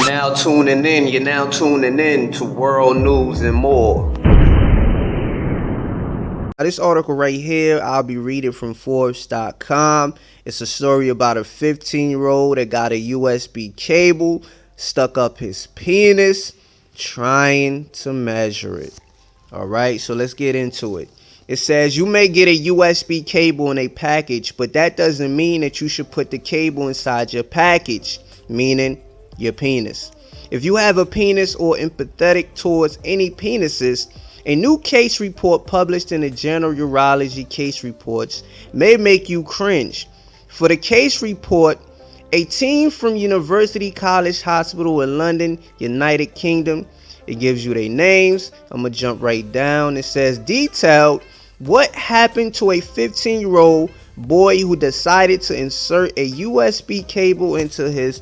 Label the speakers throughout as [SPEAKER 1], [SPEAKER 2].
[SPEAKER 1] You're now tuning in to world news and more. Now, this article right here, I'll be reading from forbes.com. It's a story about a 15-year-old that got a USB cable stuck up his penis trying to measure it. All right, so let's get into it. It says you may get a USB cable in a package, but that doesn't mean that you should put the cable inside your package, meaning your penis. If you have a penis or empathetic towards any penises, a new case report published in the journal Urology Case Reports may make you cringe. For the case report, a team from University College Hospital in London, United Kingdom, it gives you their names. I'm going to jump right down. It says detailed what happened to a 15-year-old boy who decided to insert a USB cable into his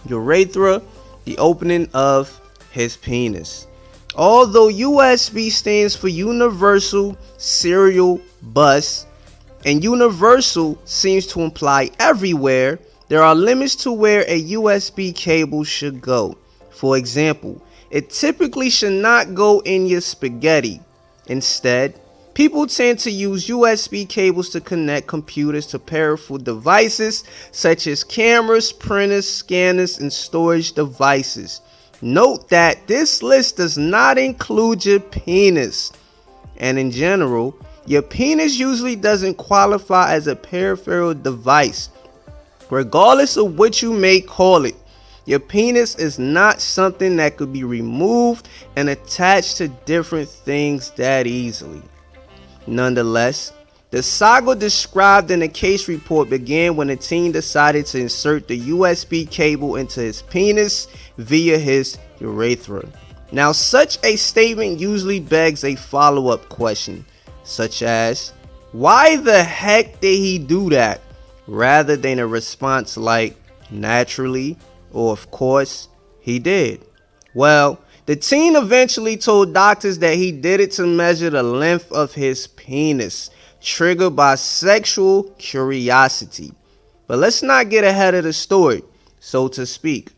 [SPEAKER 1] urethra, the opening of his penis. Although USB stands for Universal Serial Bus, and universal seems to imply everywhere, there are limits to where a USB cable should go. For example, it typically should not go in your spaghetti. Instead, people tend to use USB cables to connect computers to peripheral devices such as cameras, printers, scanners, and storage devices. Note that this list does not include your penis. And in general, your penis usually doesn't qualify as a peripheral device. Regardless of what you may call it, your penis is not something that could be removed and attached to different things that easily. Nonetheless, the saga described in the case report began when the teen decided to insert the USB cable into his penis via his urethra. Now, such a statement usually begs a follow-up question, such as, why the heck did he do that? Rather than a response like, naturally, or of course, he did. Well, the teen eventually told doctors that he did it to measure the length of his penis, triggered by sexual curiosity. But let's not get ahead of the story, so to speak.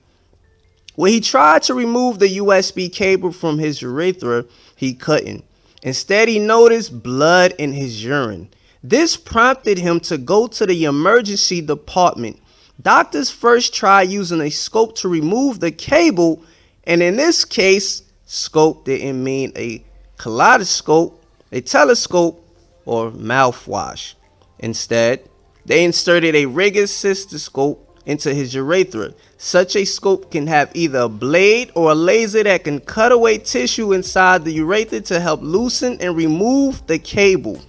[SPEAKER 1] When he tried to remove the USB cable from his urethra, he couldn't. Instead, he noticed blood in his urine. This prompted him to go to the emergency department. Doctors first tried using a scope to remove the cable, and in this case, scope didn't mean a kaleidoscope, a telescope, or mouthwash. Instead, they inserted a rigid cystoscope into his urethra. Such a scope can have either a blade or a laser that can cut away tissue inside the urethra to help loosen and remove the cable.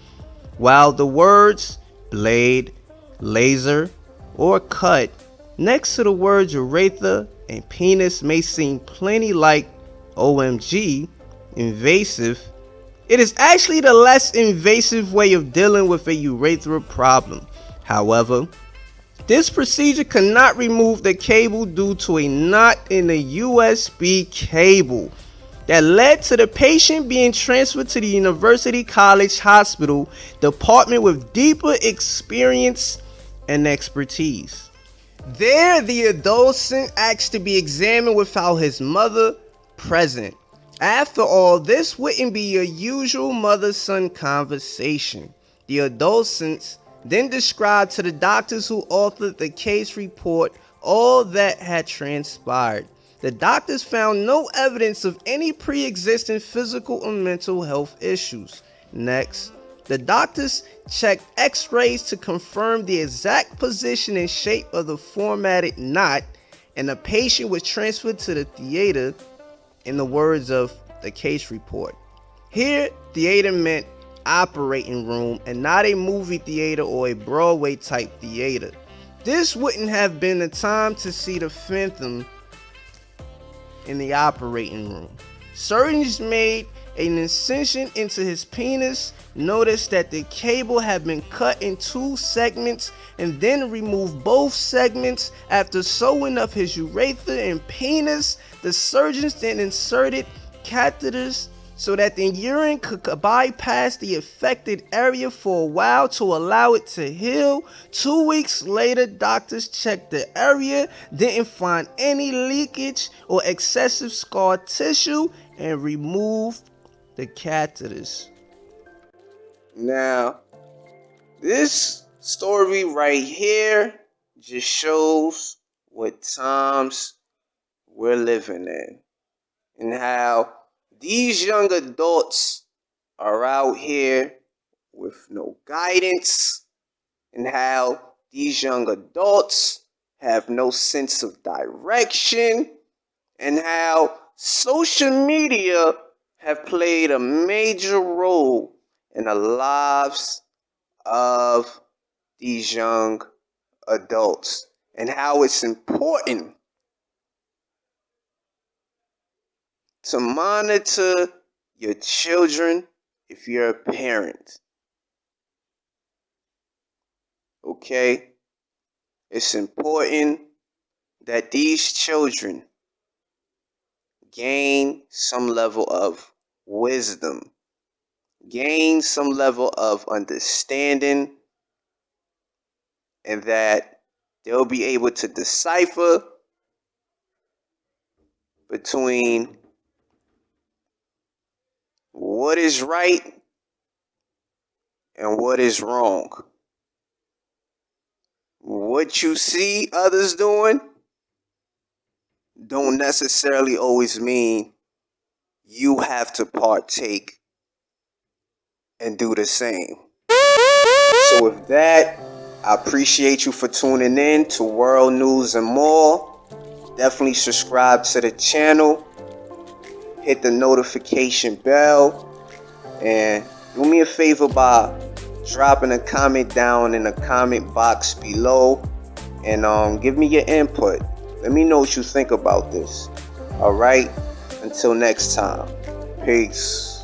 [SPEAKER 1] While the words blade, laser, or cut next to the words urethra and penis may seem plenty like OMG, invasive, it is actually the less invasive way of dealing with a urethra problem. However, this procedure cannot remove the cable due to a knot in the USB cable that led to the patient being transferred to the University College Hospital department with deeper experience and expertise. There, the adolescent asked to be examined without his mother present. After all, this wouldn't be a usual mother-son conversation. The adolescents then described to the doctors who authored the case report all that had transpired. The doctors found no evidence of any pre-existing physical or mental health issues. Next, the doctors checked x-rays to confirm the exact position and shape of the formatted knot, and the patient was transferred to the theater, in the words of the case report. Here, theater meant operating room and not a movie theater or a Broadway type theater. This wouldn't have been the time to see the phantom in the operating room. Surgeons made an incision into his penis, noticed that the cable had been cut in 2 segments, and then removed both segments. After sewing up his urethra and penis, the surgeons then inserted catheters so that the urine could bypass the affected area for a while to allow it to heal. 2 weeks later, doctors checked the area, didn't find any leakage or excessive scar tissue, and removed the catheters. Now, this story right here just shows what times we're living in and how these young adults are out here with no guidance, and how these young adults have no sense of direction, and how social media have played a major role in the lives of these young adults, and how it's important to monitor your children if you're a parent. Okay? It's important that these children gain some level of wisdom, gain some level of understanding, and that they'll be able to decipher between what is right and what is wrong. What you see others doing don't necessarily always mean you have to partake and do the same. So with that, I appreciate you for tuning in to World News and More. Definitely subscribe to the channel, hit the notification bell, and do me a favor by dropping a comment down in the comment box below, and give me your input. Let me know what you think about this. Alright, until next time, peace.